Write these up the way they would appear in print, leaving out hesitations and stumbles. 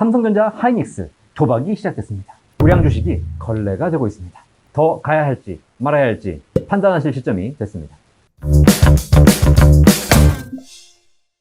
삼성전자 하이닉스 도박이 시작됐습니다. 우량 주식이 걸레가 되고 있습니다. 더 가야 할지 말아야 할지 판단하실 시점이 됐습니다.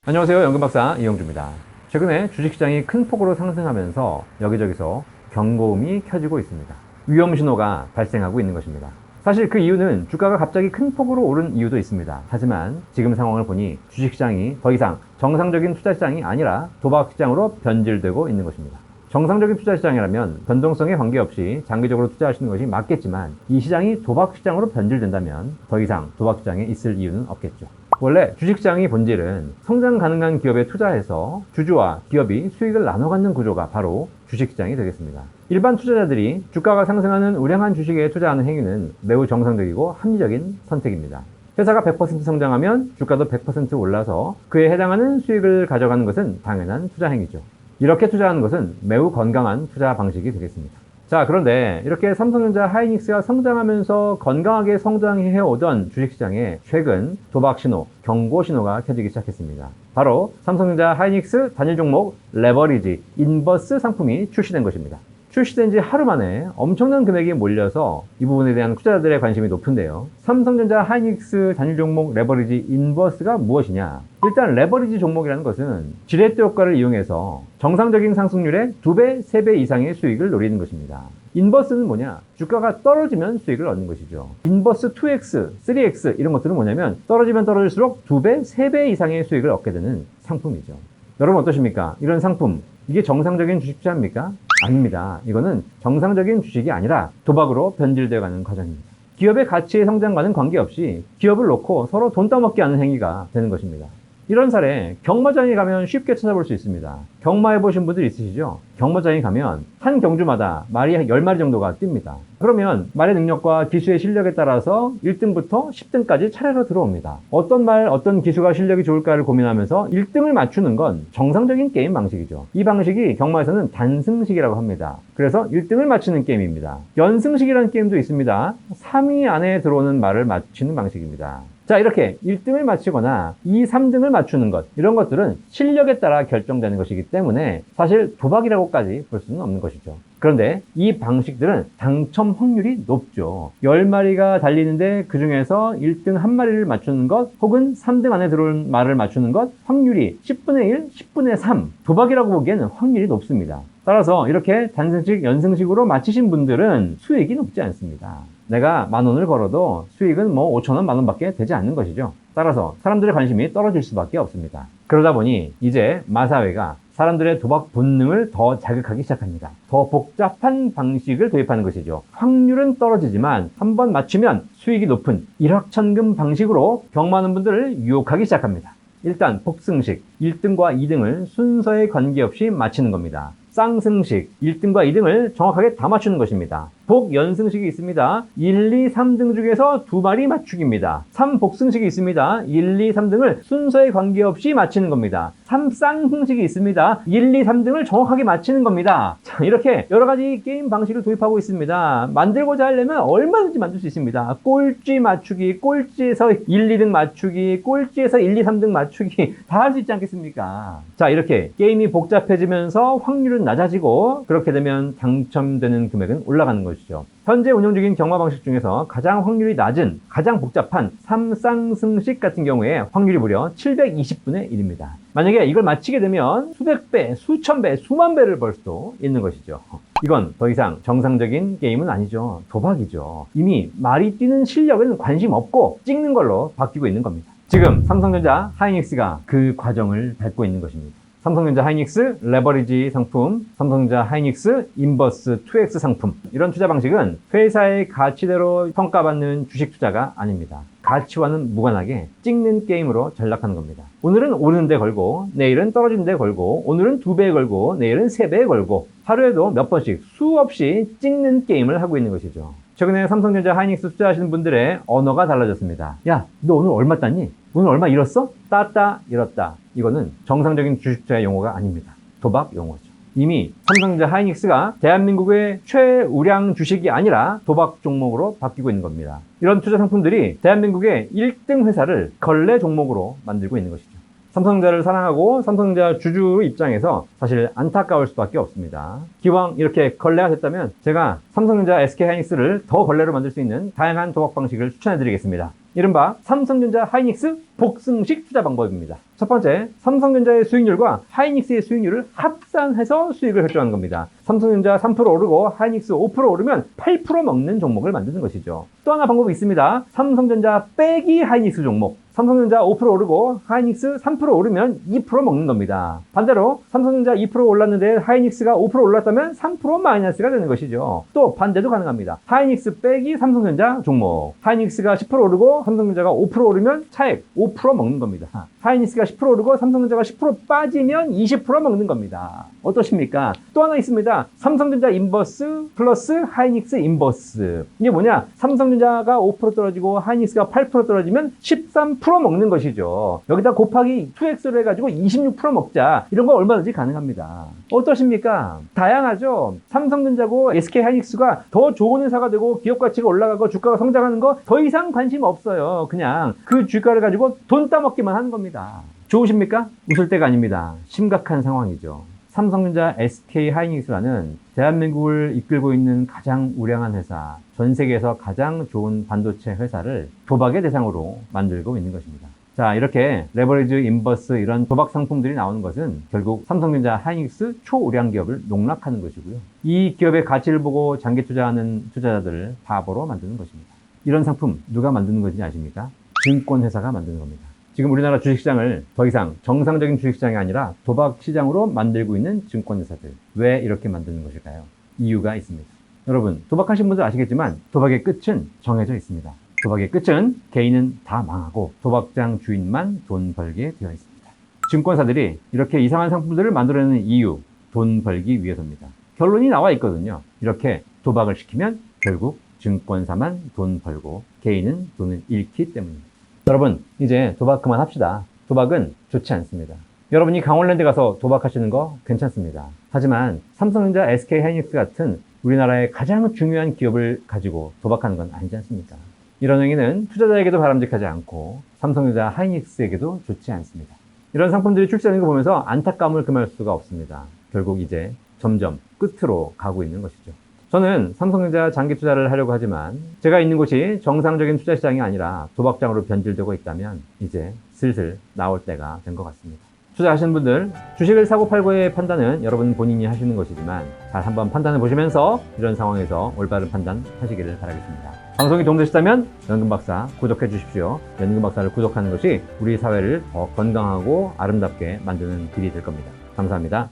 안녕하세요. 연금박사 이영주입니다. 최근에 주식시장이 큰 폭으로 상승하면서 여기저기서 경고음이 켜지고 있습니다. 위험 신호가 발생하고 있는 것입니다. 사실 그 이유는 주가가 갑자기 큰 폭으로 오른 이유도 있습니다. 하지만 지금 상황을 보니 주식시장이 더 이상 정상적인 투자시장이 아니라 도박시장으로 변질되고 있는 것입니다. 정상적인 투자시장이라면 변동성에 관계없이 장기적으로 투자하시는 것이 맞겠지만 이 시장이 도박시장으로 변질된다면 더 이상 도박시장에 있을 이유는 없겠죠. 원래 주식시장의 본질은 성장 가능한 기업에 투자해서 주주와 기업이 수익을 나눠 갖는 구조가 바로 주식시장이 되겠습니다. 일반 투자자들이 주가가 상승하는 우량한 주식에 투자하는 행위는 매우 정상적이고 합리적인 선택입니다. 회사가 100% 성장하면 주가도 100% 올라서 그에 해당하는 수익을 가져가는 것은 당연한 투자 행위죠. 이렇게 투자하는 것은 매우 건강한 투자 방식이 되겠습니다. 자, 그런데 이렇게 삼성전자 하이닉스가 성장하면서 건강하게 성장해 오던 주식시장에 최근 도박 신호, 경고 신호가 켜지기 시작했습니다. 바로 삼성전자 하이닉스 단일 종목 레버리지 인버스 상품이 출시된 것입니다. 출시된 지 하루 만에 엄청난 금액이 몰려서 이 부분에 대한 투자자들의 관심이 높은데요. 삼성전자 하이닉스 단일 종목 레버리지 인버스가 무엇이냐? 일단 레버리지 종목이라는 것은 지렛대 효과를 이용해서 정상적인 상승률의 2배, 3배 이상의 수익을 노리는 것입니다. 인버스는 뭐냐? 주가가 떨어지면 수익을 얻는 것이죠. 인버스 2x, 3x 이런 것들은 뭐냐면 떨어지면 떨어질수록 2배, 3배 이상의 수익을 얻게 되는 상품이죠. 여러분 어떠십니까? 이런 상품, 이게 정상적인 주식 투자입니까? 아닙니다. 이거는 정상적인 주식이 아니라 도박으로 변질되어 가는 과정입니다. 기업의 가치의 성장과는 관계없이 기업을 놓고 서로 돈 따먹게 하는 행위가 되는 것입니다. 이런 사례 경마장에 가면 쉽게 찾아볼 수 있습니다. 경마해 보신 분들 있으시죠? 경마장에 가면 한 경주마다 말이 10마리 정도가 뜁니다. 그러면 말의 능력과 기수의 실력에 따라서 1등부터 10등까지 차례로 들어옵니다. 어떤 말, 어떤 기수가 실력이 좋을까를 고민하면서 1등을 맞추는 건 정상적인 게임 방식이죠. 이 방식이 경마에서는 단승식이라고 합니다. 그래서 1등을 맞추는 게임입니다. 연승식이라는 게임도 있습니다. 3위 안에 들어오는 말을 맞추는 방식입니다. 자, 이렇게 1등을 맞추거나 2, 3등을 맞추는 것, 이런 것들은 실력에 따라 결정되는 것이기 때문에 사실 도박이라고까지 볼 수는 없는 것이죠. 그런데 이 방식들은 당첨 확률이 높죠. 10마리가 달리는데 그 중에서 1등 1마리를 맞추는 것, 혹은 3등 안에 들어온 말을 맞추는 것, 확률이 10분의 1, 10분의 3. 도박이라고 보기에는 확률이 높습니다. 따라서 이렇게 단승식, 연승식으로 맞히신 분들은 수익이 높지 않습니다. 내가 10,000원을 걸어도 수익은 5,000원, 10,000원 밖에 되지 않는 것이죠. 따라서 사람들의 관심이 떨어질 수밖에 없습니다. 그러다 보니 이제 마사회가 사람들의 도박 본능을 더 자극하기 시작합니다. 더 복잡한 방식을 도입하는 것이죠. 확률은 떨어지지만 한번 맞추면 수익이 높은 일확천금 방식으로 경마하는 분들을 유혹하기 시작합니다. 일단 복승식, 1등과 2등을 순서에 관계없이 맞히는 겁니다. 쌍승식, 1등과 2등을 정확하게 다 맞추는 것입니다. 복연승식이 있습니다. 1, 2, 3등 중에서 2마리 맞추기입니다. 3복승식이 있습니다. 1, 2, 3등을 순서에 관계없이 맞히는 겁니다. 3쌍승식이 있습니다. 1, 2, 3등을 정확하게 맞히는 겁니다. 자, 이렇게 여러 가지 게임 방식을 도입하고 있습니다. 만들고자 하려면 얼마든지 만들 수 있습니다. 꼴찌 맞추기, 꼴찌에서 1, 2등 맞추기, 꼴찌에서 1, 2, 3등 맞추기 다 할 수 있지 않겠습니까? 자, 이렇게 게임이 복잡해지면서 확률은 낮아지고 그렇게 되면 당첨되는 금액은 올라가는 것이죠. 현재 운영 중인 경마 방식 중에서 가장 확률이 낮은, 가장 복잡한 3쌍승식 같은 경우에 확률이 무려 720분의 1입니다. 만약에 이걸 맞히게 되면 수백 배, 수천 배, 수만 배를 벌 수도 있는 것이죠. 이건 더 이상 정상적인 게임은 아니죠. 도박이죠. 이미 말이 뛰는 실력은 관심 없고 찍는 걸로 바뀌고 있는 겁니다. 지금 삼성전자 하이닉스가 그 과정을 밟고 있는 것입니다. 삼성전자 하이닉스 레버리지 상품, 삼성전자 하이닉스 인버스 2X 상품, 이런 투자 방식은 회사의 가치대로 평가받는 주식 투자가 아닙니다. 가치와는 무관하게 찍는 게임으로 전락하는 겁니다. 오늘은 오르는 데 걸고, 내일은 떨어지는 데 걸고, 오늘은 2배에 걸고, 내일은 3배에 걸고, 하루에도 몇 번씩 수없이 찍는 게임을 하고 있는 것이죠. 최근에 삼성전자 하이닉스 투자하시는 분들의 언어가 달라졌습니다. 야, 너 오늘 얼마 땄니? 오늘 얼마 잃었어? 땄다, 잃었다. 이거는 정상적인 주식 투자의 용어가 아닙니다. 도박 용어죠. 이미 삼성전자 하이닉스가 대한민국의 최우량 주식이 아니라 도박 종목으로 바뀌고 있는 겁니다. 이런 투자 상품들이 대한민국의 1등 회사를 걸레 종목으로 만들고 있는 것이죠. 삼성전자를 사랑하고 삼성전자 주주 입장에서 사실 안타까울 수밖에 없습니다. 기왕 이렇게 걸레가 됐다면 제가 삼성전자 SK하이닉스를 더 걸레로 만들 수 있는 다양한 도박 방식을 추천해 드리겠습니다. 이른바 삼성전자 하이닉스 복승식 투자 방법입니다. 첫 번째, 삼성전자의 수익률과 하이닉스의 수익률을 합산해서 수익을 결정하는 겁니다. 삼성전자 3% 오르고 하이닉스 5% 오르면 8% 먹는 종목을 만드는 것이죠. 또 하나 방법이 있습니다. 삼성전자 빼기 하이닉스 종목. 삼성전자 5% 오르고 하이닉스 3% 오르면 2% 먹는 겁니다. 반대로 삼성전자 2% 올랐는데 하이닉스가 5% 올랐다면 3% 마이너스가 되는 것이죠. 또 반대도 가능합니다. 하이닉스 빼기 삼성전자 종목. 하이닉스가 10% 오르고 삼성전자가 5% 오르면 차액 5% 먹는 겁니다. 하이닉스가 10% 오르고 삼성전자가 10% 빠지면 20% 먹는 겁니다. 어떠십니까? 또 하나 있습니다. 삼성전자 인버스 플러스 하이닉스 인버스. 이게 뭐냐? 삼성전자가 5% 떨어지고 하이닉스가 8% 떨어지면 13% 먹는 것이죠. 여기다 곱하기 2x를 해가지고 26% 먹자. 이런 거 얼마든지 가능합니다. 어떠십니까? 다양하죠? 삼성전자고 SK하이닉스가 더 좋은 회사가 되고 기업 가치가 올라가고 주가가 성장하는 거 더 이상 관심 없어요. 그냥 그 주가를 가지고 돈 따먹기만 하는 겁니다. 좋으십니까? 웃을 때가 아닙니다. 심각한 상황이죠. 삼성전자 SK하이닉스라는 대한민국을 이끌고 있는 가장 우량한 회사, 전 세계에서 가장 좋은 반도체 회사를 도박의 대상으로 만들고 있는 것입니다. 자, 이렇게 레버리지 인버스 이런 도박 상품들이 나오는 것은 결국 삼성전자 하이닉스 초우량 기업을 농락하는 것이고요. 이 기업의 가치를 보고 장기 투자하는 투자자들을 바보로 만드는 것입니다. 이런 상품 누가 만드는 건지 아십니까? 증권회사가 만드는 겁니다. 지금 우리나라 주식시장을 더 이상 정상적인 주식시장이 아니라 도박시장으로 만들고 있는 증권회사들. 왜 이렇게 만드는 것일까요? 이유가 있습니다. 여러분, 도박하신 분들 아시겠지만 도박의 끝은 정해져 있습니다. 도박의 끝은 개인은 다 망하고 도박장 주인만 돈 벌게 되어 있습니다. 증권사들이 이렇게 이상한 상품들을 만들어내는 이유, 돈 벌기 위해서입니다. 결론이 나와 있거든요. 이렇게 도박을 시키면 결국 증권사만 돈 벌고 개인은 돈을 잃기 때문입니다. 여러분, 이제 도박 그만합시다. 도박은 좋지 않습니다. 여러분이 강원랜드 가서 도박하시는 거 괜찮습니다. 하지만 삼성전자, SK하이닉스 같은 우리나라의 가장 중요한 기업을 가지고 도박하는 건 아니지 않습니까? 이런 행위는 투자자에게도 바람직하지 않고 삼성전자, 하이닉스에게도 좋지 않습니다. 이런 상품들이 출시하는 거 보면서 안타까움을 금할 수가 없습니다. 결국 이제 점점 끝으로 가고 있는 것이죠. 저는 삼성전자 장기 투자를 하려고 하지만 제가 있는 곳이 정상적인 투자 시장이 아니라 도박장으로 변질되고 있다면 이제 슬슬 나올 때가 된 것 같습니다. 투자하시는 분들, 주식을 사고 팔고의 판단은 여러분 본인이 하시는 것이지만 잘 한번 판단해 보시면서 이런 상황에서 올바른 판단 하시기를 바라겠습니다. 방송이 도움되셨다면 연금박사 구독해 주십시오. 연금박사를 구독하는 것이 우리 사회를 더 건강하고 아름답게 만드는 길이 될 겁니다. 감사합니다.